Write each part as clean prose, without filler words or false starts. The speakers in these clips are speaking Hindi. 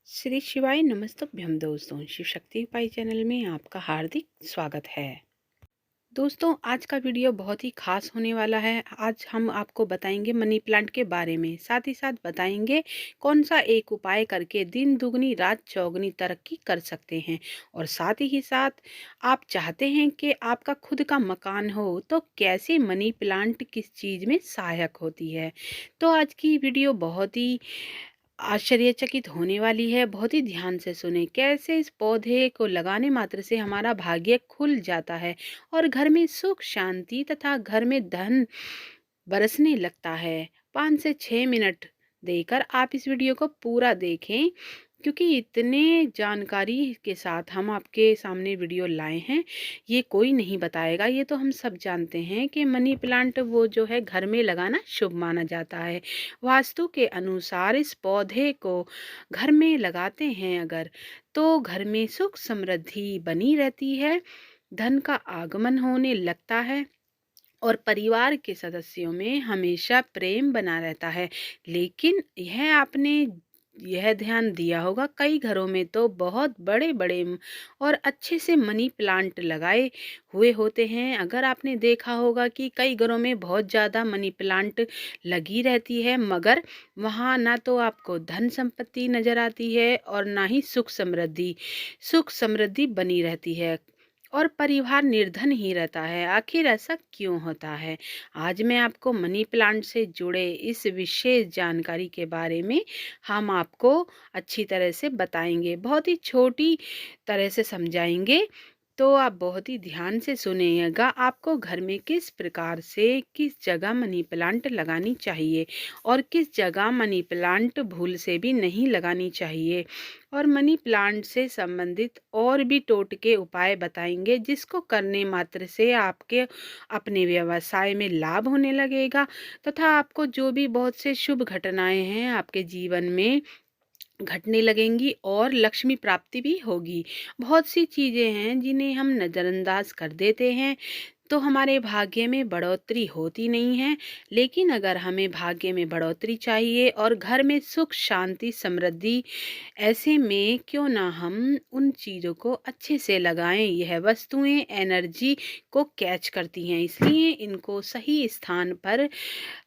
श्री शिवाय नमस्तुभ्यम दोस्तों, शिव शक्ति उपाय चैनल में आपका हार्दिक स्वागत है। दोस्तों, आज का वीडियो बहुत ही खास होने वाला है। आज हम आपको बताएंगे मनी प्लांट के बारे में, साथ ही साथ बताएंगे कौन सा एक उपाय करके दिन दुगनी रात चौगनी तरक्की कर सकते हैं। और साथ ही साथ आप चाहते हैं कि आपका खुद का मकान हो तो कैसे मनी प्लांट किस चीज़ में सहायक होती है। तो आज की वीडियो बहुत ही आश्चर्यचकित होने वाली है। बहुत ही ध्यान से सुने, कैसे इस पौधे को लगाने मात्र से हमारा भाग्य खुल जाता है और घर में सुख शांति तथा घर में धन बरसने लगता है। 5 से 6 मिनट देकर आप इस वीडियो को पूरा देखें, क्योंकि इतने जानकारी के साथ हम आपके सामने वीडियो लाए हैं। ये कोई नहीं बताएगा। ये तो हम सब जानते हैं कि मनी प्लांट वो जो है घर में लगाना शुभ माना जाता है। वास्तु के अनुसार इस पौधे को घर में लगाते हैं अगर, तो घर में सुख समृद्धि बनी रहती है, धन का आगमन होने लगता है और परिवार के सदस्यों में हमेशा प्रेम बना रहता है। लेकिन यह आपने यह ध्यान दिया होगा, कई घरों में तो बहुत बड़े बड़े और अच्छे से मनी प्लांट लगाए हुए होते हैं। अगर आपने देखा होगा कि कई घरों में बहुत ज़्यादा मनी प्लांट लगी रहती है, मगर वहाँ ना तो आपको धन संपत्ति नज़र आती है और ना ही सुख समृद्धि बनी रहती है और परिवार निर्धन ही रहता है। आखिर ऐसा क्यों होता है? आज मैं आपको मनी प्लांट से जुड़े इस विशेष जानकारी के बारे में हम आपको अच्छी तरह से बताएंगे, बहुत ही छोटी तरह से समझाएंगे। तो आप बहुत ही ध्यान से सुनिएगा। आपको घर में किस प्रकार से किस जगह मनी प्लांट लगानी चाहिए और किस जगह मनी प्लांट भूल से भी नहीं लगानी चाहिए, और मनी प्लांट से संबंधित और भी टोटके उपाय बताएंगे, जिसको करने मात्र से आपके अपने व्यवसाय में लाभ होने लगेगा तथा आपको जो भी बहुत से शुभ घटनाएं हैं आपके जीवन में घटने लगेंगी और लक्ष्मी प्राप्ति भी होगी। बहुत सी चीज़ें हैं जिन्हें हम नज़रअंदाज कर देते हैं तो हमारे भाग्य में बढ़ोतरी होती नहीं है। लेकिन अगर हमें भाग्य में बढ़ोतरी चाहिए और घर में सुख शांति समृद्धि, ऐसे में क्यों ना हम उन चीज़ों को अच्छे से लगाएं। यह वस्तुएं एनर्जी को कैच करती हैं, इसलिए इनको सही स्थान पर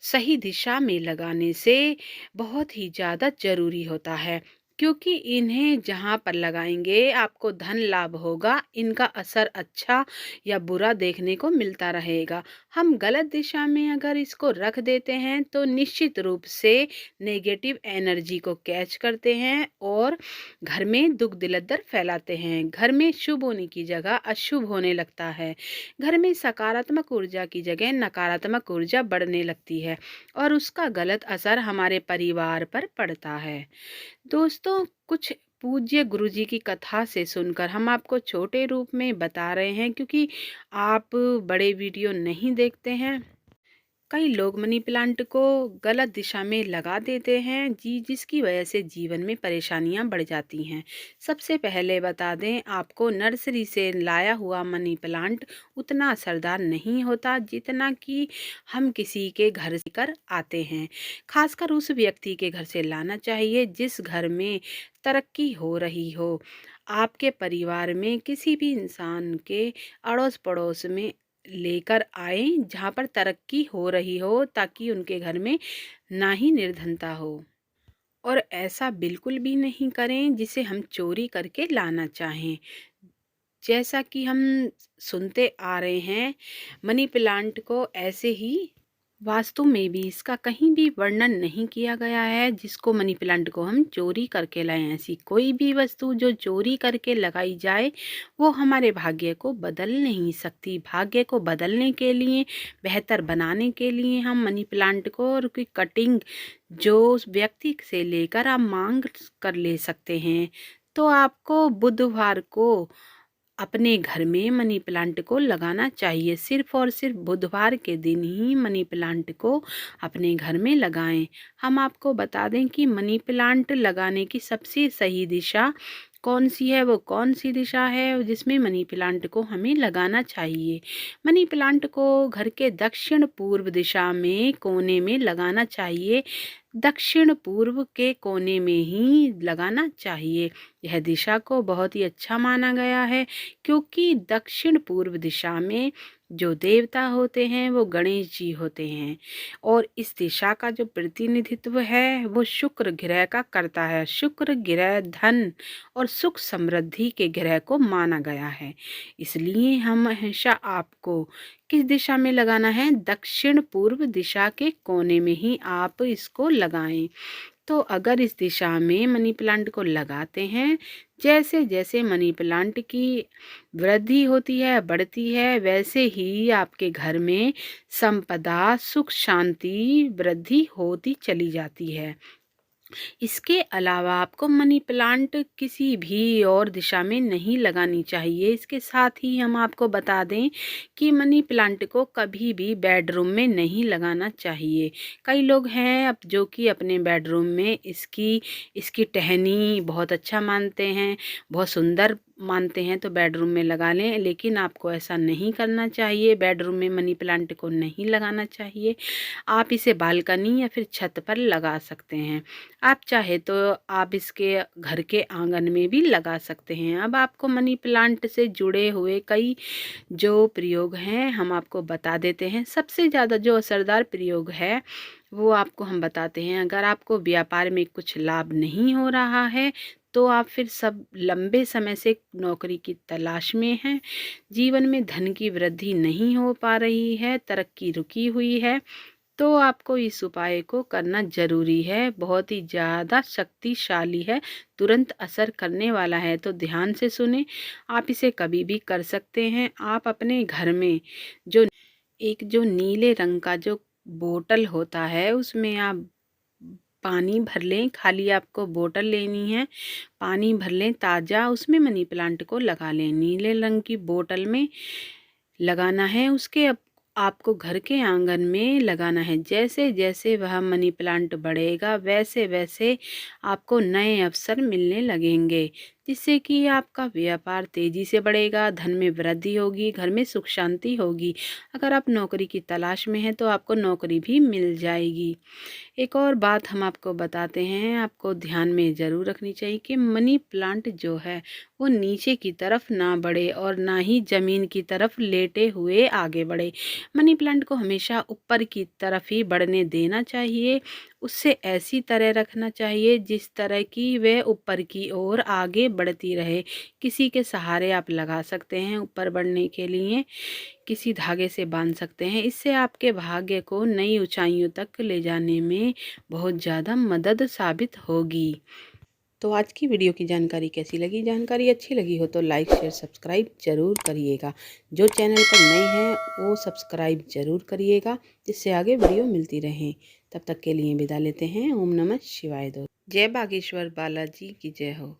सही दिशा में लगाने से बहुत ही ज़्यादा ज़रूरी होता है, क्योंकि इन्हें जहाँ पर लगाएंगे आपको धन लाभ होगा। इनका असर अच्छा या बुरा देखने को मिलता रहेगा। हम गलत दिशा में अगर इसको रख देते हैं तो निश्चित रूप से नेगेटिव एनर्जी को कैच करते हैं और घर में दुख दिलद्दर फैलाते हैं। घर में शुभ होने की जगह अशुभ होने लगता है। घर में सकारात्मक ऊर्जा की जगह नकारात्मक ऊर्जा बढ़ने लगती है और उसका गलत असर हमारे परिवार पर पड़ता है। दोस्तों, कुछ पूज्य गुरुजी की कथा से सुनकर हम आपको छोटे रूप में बता रहे हैं, क्योंकि आप बड़े वीडियो नहीं देखते हैं। कई लोग मनी प्लांट को गलत दिशा में लगा देते हैं जिसकी वजह से जीवन में परेशानियां बढ़ जाती हैं। सबसे पहले बता दें आपको, नर्सरी से लाया हुआ मनी प्लांट उतना असरदार नहीं होता जितना कि हम किसी के घर से कर आते हैं। खासकर उस व्यक्ति के घर से लाना चाहिए जिस घर में तरक्की हो रही हो। आपके परिवार में किसी भी इंसान के अड़ोस पड़ोस में लेकर आए जहाँ पर तरक्की हो रही हो, ताकि उनके घर में ना ही निर्धनता हो। और ऐसा बिल्कुल भी नहीं करें जिसे हम चोरी करके लाना चाहें। जैसा कि हम सुनते आ रहे हैं, मनी प्लांट को ऐसे ही वास्तु में भी इसका कहीं भी वर्णन नहीं किया गया है जिसको मनी प्लांट को हम चोरी करके लाएं। ऐसी कोई भी वस्तु जो चोरी करके लगाई जाए वो हमारे भाग्य को बदल नहीं सकती। भाग्य को बदलने के लिए, बेहतर बनाने के लिए हम मनी प्लांट को और की कटिंग जो उस व्यक्ति से लेकर आप मांग कर ले सकते हैं। तो आपको बुधवार को अपने घर में मनी प्लांट को लगाना चाहिए। सिर्फ और सिर्फ बुधवार के दिन ही मनी प्लांट को अपने घर में लगाएं। हम आपको बता दें कि मनी प्लांट लगाने की सबसे सही दिशा कौन सी है, वो कौन सी दिशा है जिसमें मनी प्लांट को हमें लगाना चाहिए। मनी प्लांट को घर के दक्षिण पूर्व दिशा में कोने में लगाना चाहिए। दक्षिण पूर्व के कोने में ही लगाना चाहिए। यह दिशा को बहुत ही अच्छा माना गया है, क्योंकि दक्षिण पूर्व दिशा में जो देवता होते हैं वो गणेश जी होते हैं, और इस दिशा का जो प्रतिनिधित्व है वो शुक्र ग्रह का करता है। शुक्र ग्रह धन और सुख समृद्धि के ग्रह को माना गया है। इसलिए हम हमेशा आपको किस दिशा में लगाना है, दक्षिण पूर्व दिशा के कोने में ही आप इसको लगाएं। तो अगर इस दिशा में मनी प्लांट को लगाते हैं, जैसे जैसे मनी प्लांट की वृद्धि होती है, बढ़ती है, वैसे ही आपके घर में संपदा, सुख, शांति, वृद्धि होती चली जाती है। इसके अलावा आपको मनी प्लांट किसी भी और दिशा में नहीं लगानी चाहिए। इसके साथ ही हम आपको बता दें कि मनी प्लांट को कभी भी बेडरूम में नहीं लगाना चाहिए। कई लोग हैं अब जो कि अपने बेडरूम में इसकी टहनी बहुत अच्छा मानते हैं, बहुत सुंदर मानते हैं, तो बेडरूम में लगा लें, लेकिन आपको ऐसा नहीं करना चाहिए। बेडरूम में मनी प्लांट को नहीं लगाना चाहिए। आप इसे बालकनी या फिर छत पर लगा सकते हैं। आप चाहे तो आप इसके घर के आंगन में भी लगा सकते हैं। अब आपको मनी प्लांट से जुड़े हुए कई जो प्रयोग हैं हम आपको बता देते हैं। सबसे ज़्यादा जो असरदार प्रयोग है वो आपको हम बताते हैं। अगर आपको व्यापार में कुछ लाभ नहीं हो रहा है तो आप फिर सब लंबे समय से नौकरी की तलाश में हैं, जीवन में धन की वृद्धि नहीं हो पा रही है, तरक्की रुकी हुई है, तो आपको इस उपाय को करना ज़रूरी है। बहुत ही ज़्यादा शक्तिशाली है, तुरंत असर करने वाला है, तो ध्यान से सुने। आप इसे कभी भी कर सकते हैं। आप अपने घर में जो नीले रंग का जो बोतल होता है उसमें आप पानी भर लें। खाली आपको बोतल लेनी है, पानी भर लें ताज़ा, उसमें मनी प्लांट को लगा लें। नीले रंग की बोतल में लगाना है, उसके आपको घर के आंगन में लगाना है। जैसे जैसे वह मनी प्लांट बढ़ेगा वैसे वैसे आपको नए अवसर मिलने लगेंगे, जिससे कि आपका व्यापार तेज़ी से बढ़ेगा, धन में वृद्धि होगी, घर में सुख शांति होगी। अगर आप नौकरी की तलाश में हैं तो आपको नौकरी भी मिल जाएगी। एक और बात हम आपको बताते हैं, आपको ध्यान में ज़रूर रखनी चाहिए कि मनी प्लांट जो है वो नीचे की तरफ ना बढ़े और ना ही ज़मीन की तरफ लेटे हुए आगे बढ़े। मनी प्लांट को हमेशा ऊपर की तरफ ही बढ़ने देना चाहिए। उससे ऐसी तरह रखना चाहिए जिस तरह की वह ऊपर की ओर आगे बढ़ती रहे। किसी के सहारे आप लगा सकते हैं ऊपर बढ़ने के लिए, किसी धागे से बांध सकते हैं। इससे आपके भाग्य को नई ऊंचाइयों तक ले जाने में बहुत ज़्यादा मदद साबित होगी। तो आज की वीडियो की जानकारी कैसी लगी? जानकारी अच्छी लगी हो तो लाइक शेयर सब्सक्राइब जरूर करिएगा। जो चैनल पर नए हैं वो सब्सक्राइब जरूर करिएगा, जिससे आगे वीडियो मिलती रहें। तब तक के लिए विदा लेते हैं। ओम नमः शिवाय। दो जय बागेश्वर बालाजी की जय हो।